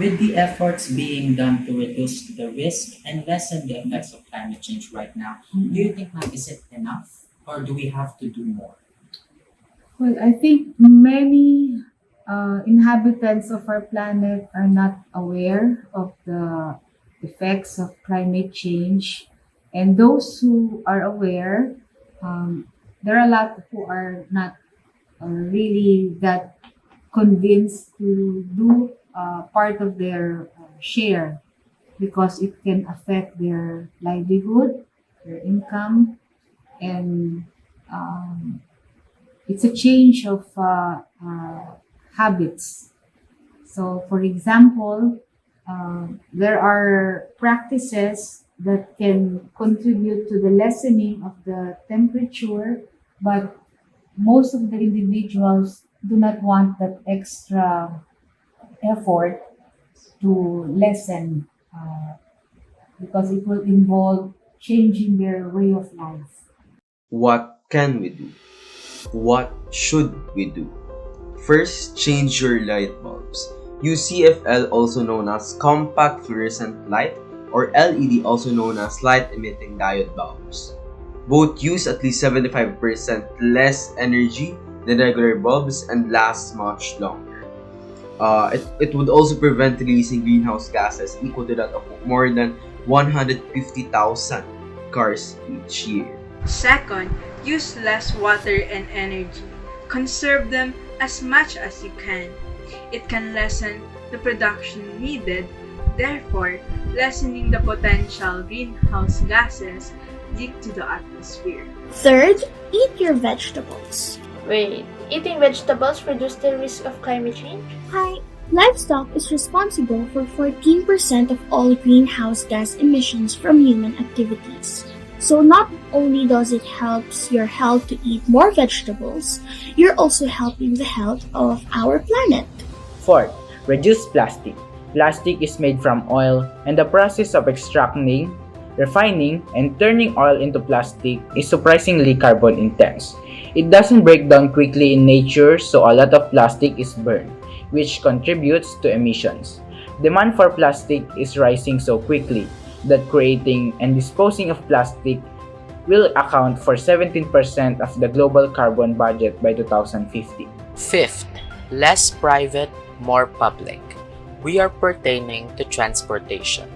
With the efforts being done to reduce the risk and lessen the effects of climate change right now, do you think, ma'am, is it enough or do we have to do more? Well, I think many inhabitants of our planet are not aware of the effects of climate change. And those who are aware, um, there are a lot who are not really that convinced to do part of their share because it can affect their livelihood, their income, and um, it's a change of habits. So, for example, there are practices that can contribute to the lessening of the temperature, but most of the individuals do not want that extra effort to lessen because it will involve changing their way of life. What can we do? What should we do? First, change your light bulbs. Use CFL, also known as compact fluorescent light, or LED, also known as light emitting diode bulbs. Both use at least 75% less energy than regular bulbs and last much longer. It would also prevent releasing greenhouse gases equal to that of more than 150,000 cars each year. Second, use less water and energy. Conserve them as much as you can. It can lessen the production needed, therefore lessening the potential greenhouse gases leaked to the atmosphere. Third, eat your vegetables. Wait, eating vegetables reduce the risk of climate change? Hi, livestock is responsible for 14% of all greenhouse gas emissions from human activities. So not only does it help your health to eat more vegetables, you're also helping the health of our planet. Fourth, reduce plastic. Plastic is made from oil, and the process of extracting, refining, and turning oil into plastic is surprisingly carbon intense. It doesn't break down quickly in nature, so a lot of plastic is burned, which contributes to emissions. Demand for plastic is rising so quickly that creating and disposing of plastic will account for 17% of the global carbon budget by 2050. Fifth, less private, more public. We are pertaining to transportation.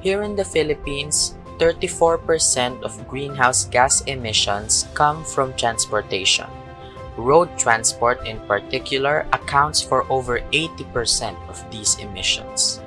Here in the Philippines, 34% of greenhouse gas emissions come from transportation. Road transport in particular accounts for over 80% of these emissions.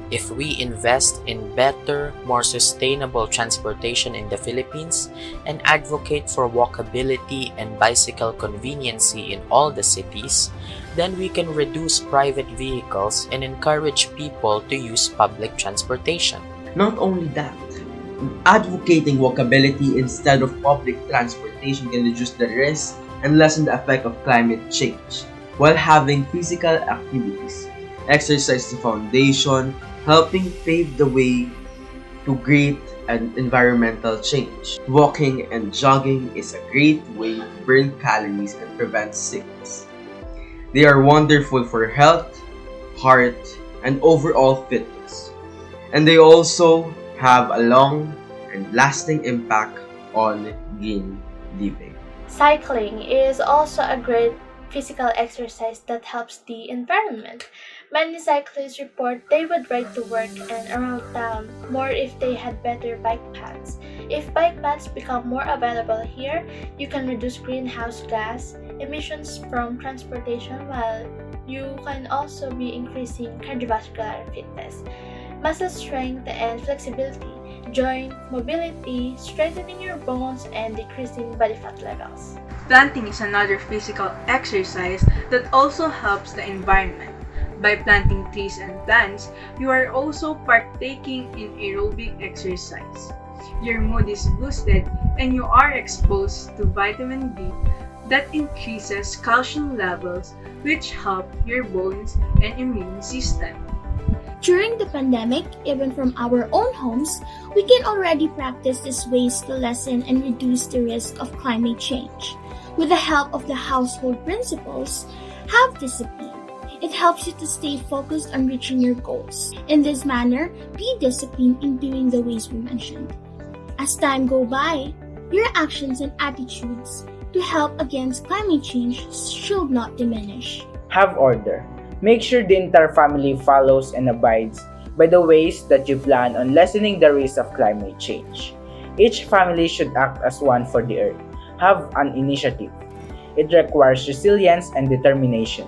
If we invest in better, more sustainable transportation in the Philippines and advocate for walkability and bicycle conveniency in all the cities, then we can reduce private vehicles and encourage people to use public transportation. Not only that, advocating walkability instead of public transportation can reduce the risk and lessen the effect of climate change, while having physical activities. Exercise the foundation, helping pave the way to great and environmental change. Walking and jogging is a great way to burn calories and prevent sickness. They are wonderful for health, heart, and overall fitness. And they also have a long and lasting impact on green living. Cycling is also a great physical exercise that helps the environment. Many cyclists report they would ride to work and around town more if they had better bike paths. If bike paths become more available here, you can reduce greenhouse gas emissions from transportation while you can also be increasing cardiovascular fitness, muscle strength and flexibility, joint mobility, strengthening your bones, and decreasing body fat levels. Planting is another physical exercise that also helps the environment. By planting trees and plants, you are also partaking in aerobic exercise. Your mood is boosted and you are exposed to vitamin D that increases calcium levels, which help your bones and immune system. During the pandemic, even from our own homes, we can already practice these ways to lessen and reduce the risk of climate change. With the help of the household principles, have discipline. It helps you to stay focused on reaching your goals. In this manner, be disciplined in doing the ways we mentioned. As time goes by, your actions and attitudes to help against climate change should not diminish. Have order. Make sure the entire family follows and abides by the ways that you plan on lessening the risk of climate change. Each family should act as one for the earth. Have an initiative. It requires resilience and determination.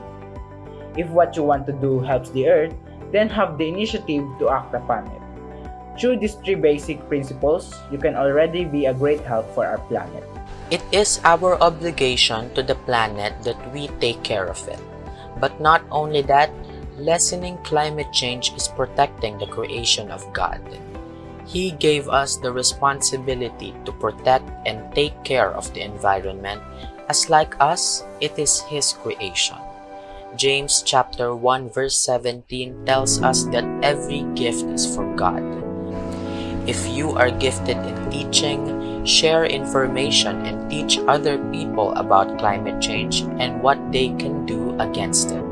If what you want to do helps the earth, then have the initiative to act upon it. Through these three basic principles, you can already be a great help for our planet. It is our obligation to the planet that we take care of it. But not only that, lessening climate change is protecting the creation of God. He gave us the responsibility to protect and take care of the environment, as like us, it is His creation. James chapter 1 verse 17 tells us that every gift is from God. If you are gifted in teaching, share information and teach other people about climate change and what they can do against it.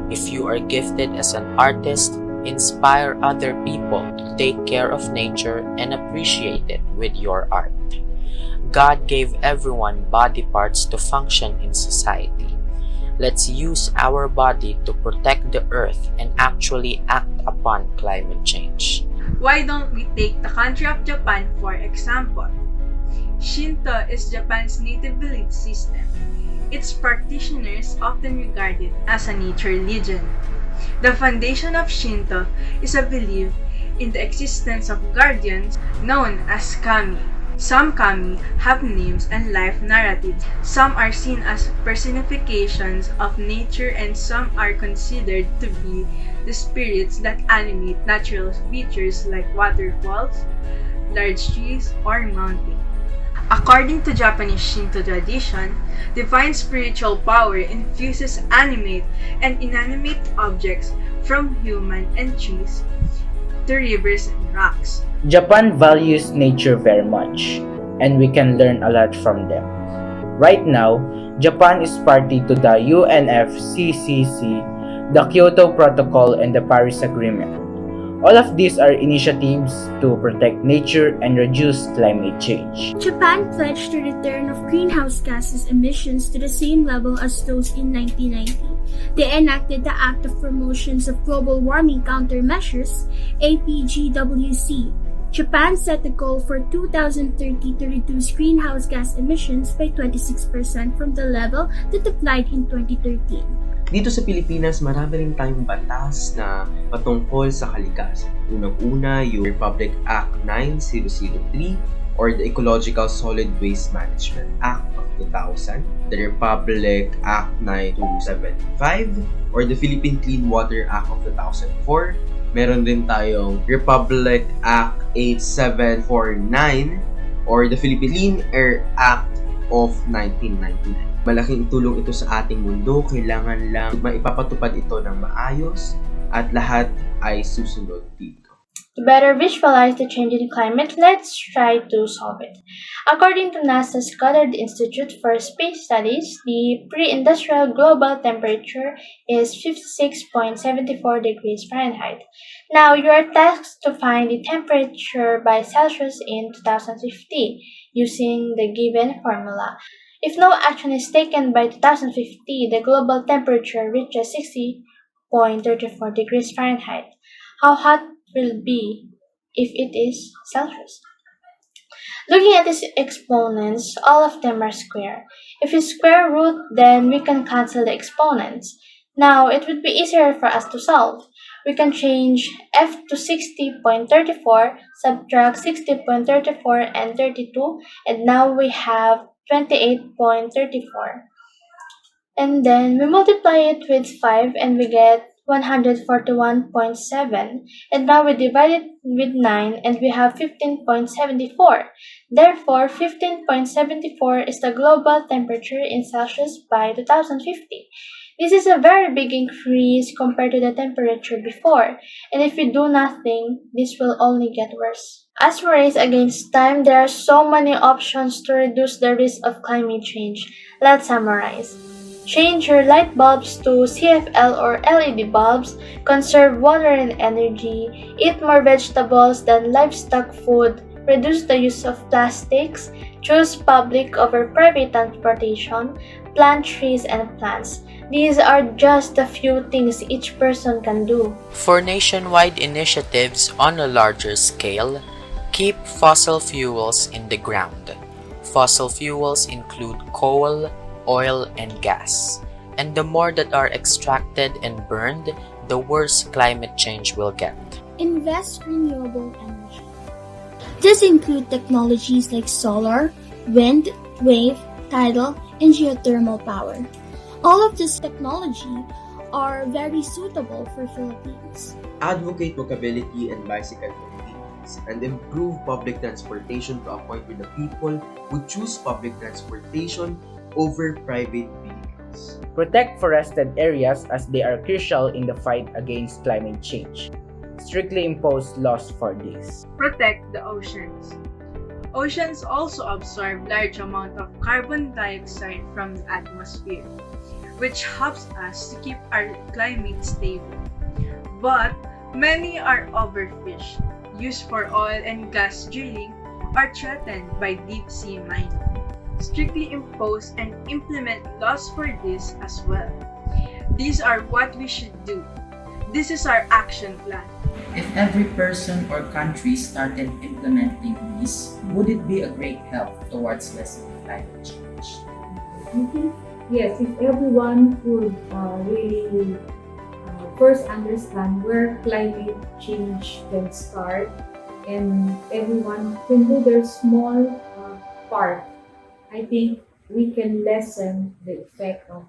If you are gifted as an artist, inspire other people to take care of nature and appreciate it with your art. God gave everyone body parts to function in society. Let's use our body to protect the earth and actually act upon climate change. Why don't we take the country of Japan for example? Shinto is Japan's native belief system. Its practitioners often regard it as a nature religion. The foundation of Shinto is a belief in the existence of guardians known as kami. Some kami have names and life narratives. Some are seen as personifications of nature and some are considered to be the spirits that animate natural features like waterfalls, large trees, or mountains. According to Japanese Shinto tradition, divine spiritual power infuses animate and inanimate objects from human and trees to rivers and rocks. Japan values nature very much, and we can learn a lot from them. Right now, Japan is party to the UNFCCC, the Kyoto Protocol, and the Paris Agreement. All of these are initiatives to protect nature and reduce climate change. Japan pledged the return of greenhouse gases emissions to the same level as those in 1990. They enacted the Act of Promotions of Global Warming Countermeasures, APGWC. Japan set the goal for 2030 to reduce greenhouse gas emissions by 26% from the level that applied in 2013. Dito sa Pilipinas, marami rin tayong batas na patungkol sa kalikasan. Unang-una, yung Republic Act 9003 or the Ecological Solid Waste Management Act of 2000, the Republic Act 9275 or the Philippine Clean Water Act of 2004. Meron din tayong Republic Act 8749 or the Philippine Clean Air Act of 1999. Malaking tulong ito sa ating mundo, kailangan lang maipapatupad ito ng maayos at lahat ay susunod dito. To better visualize the changing climate, let's try to solve it. According to NASA's Goddard Institute for Space Studies, the pre-industrial global temperature is 56.74 degrees Fahrenheit. Now, you are tasked to find the temperature by Celsius in 2050 using the given formula. If no action is taken by 2050, the global temperature reaches 60.34 degrees Fahrenheit. How hot will it be if it is Celsius? Looking at these exponents, all of them are square. If we square root, then we can cancel the exponents. Now, it would be easier for us to solve. We can change f to 60.34, subtract 60.34 and 32, and now we have 28.34. And then we multiply it with 5 and we get 141.7. And now we divide it with 9 and we have 15.74. Therefore, 15.74 is the global temperature in Celsius by 2050. This is a very big increase compared to the temperature before, and if we do nothing, this will only get worse. As we race against time, there are so many options to reduce the risk of climate change. Let's summarize. Change your light bulbs to CFL or LED bulbs, conserve water and energy, eat more vegetables than livestock food, reduce the use of plastics, choose public over private transportation, plant trees and plants. These are just a few things each person can do. For nationwide initiatives on a larger scale, keep fossil fuels in the ground. Fossil fuels include coal, oil, and gas. And the more that are extracted and burned, the worse climate change will get. Invest renewable energy. This includes technologies like solar, wind, wave, tidal, and geothermal power. All of this technology are very suitable for Philippines. Advocate walkability and bicycle convenience, and improve public transportation to a point where the people would choose public transportation over private vehicles. Protect forested areas as they are crucial in the fight against climate change. Strictly impose laws for this. Protect the oceans. Oceans also absorb large amount of carbon dioxide from the atmosphere, which helps us to keep our climate stable. But many are overfished, used for oil and gas drilling, or threatened by deep sea mining. Strictly impose and implement laws for this as well. These are what we should do. This is our action plan. If every person or country started implementing these, would it be a great help towards lessening climate change? I think, yes, if everyone would really first understand where climate change can start and everyone can do their small part, I think we can lessen the effect of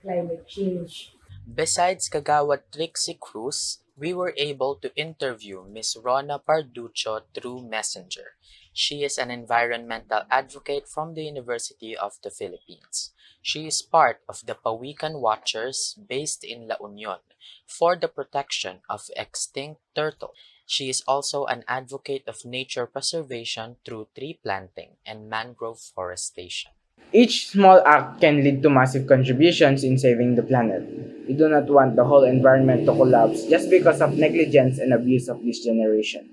climate change. Besides Kagawad Trixie Cruz, we were able to interview Ms. Rona Parducho through Messenger. She is an environmental advocate from the University of the Philippines. She is part of the Pawikan Watchers based in La Union for the protection of extinct turtle. She is also an advocate of nature preservation through tree planting and mangrove forestation. Each small act can lead to massive contributions in saving the planet. We do not want the whole environment to collapse just because of negligence and abuse of this generation.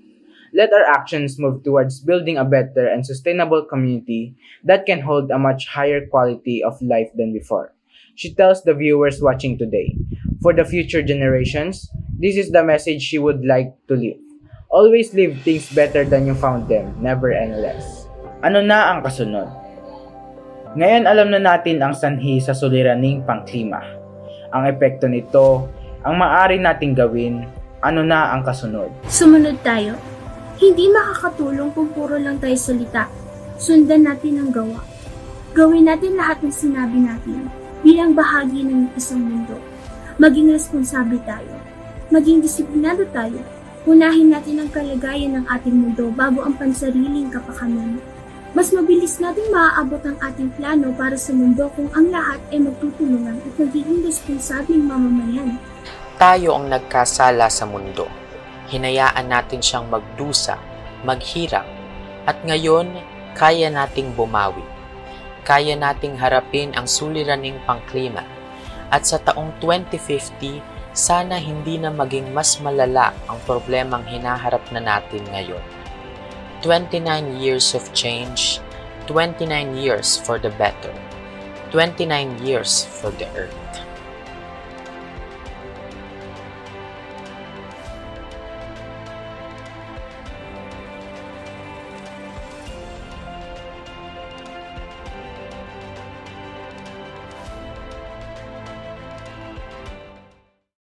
Let our actions move towards building a better and sustainable community that can hold a much higher quality of life than before. She tells the viewers watching today, for the future generations, this is the message she would like to leave. Always leave things better than you found them, never and less. Ano na ang kasunod? Ngayon alam na natin ang sanhi sa suliraning pangklima. Ang epekto nito, ang maaari nating gawin, ano na ang kasunod? Sumunod tayo. Hindi makakatulong kung puro lang tayo salita. Sundan natin ang gawa. Gawin natin lahat ng sinabi natin bilang bahagi ng isang mundo. Maging responsable tayo. Maging disiplinado tayo. Unahin natin ang kalagayan ng ating mundo bago ang pansariling kapakanan. Mas mabilis nating maaabot ang ating plano para sa mundo kung ang lahat ay magtutulungan at magiging responsabling mamamayan. Tayo ang nagkasala sa mundo. Hinayaan natin siyang magdusa, maghirap, at ngayon kaya nating bumawi. Kaya nating harapin ang suliraning pangklima. At sa taong 2050, sana hindi na maging mas malala ang problemang hinaharap na natin ngayon. 29 years of change, 29 years for the better, 29 years for the earth.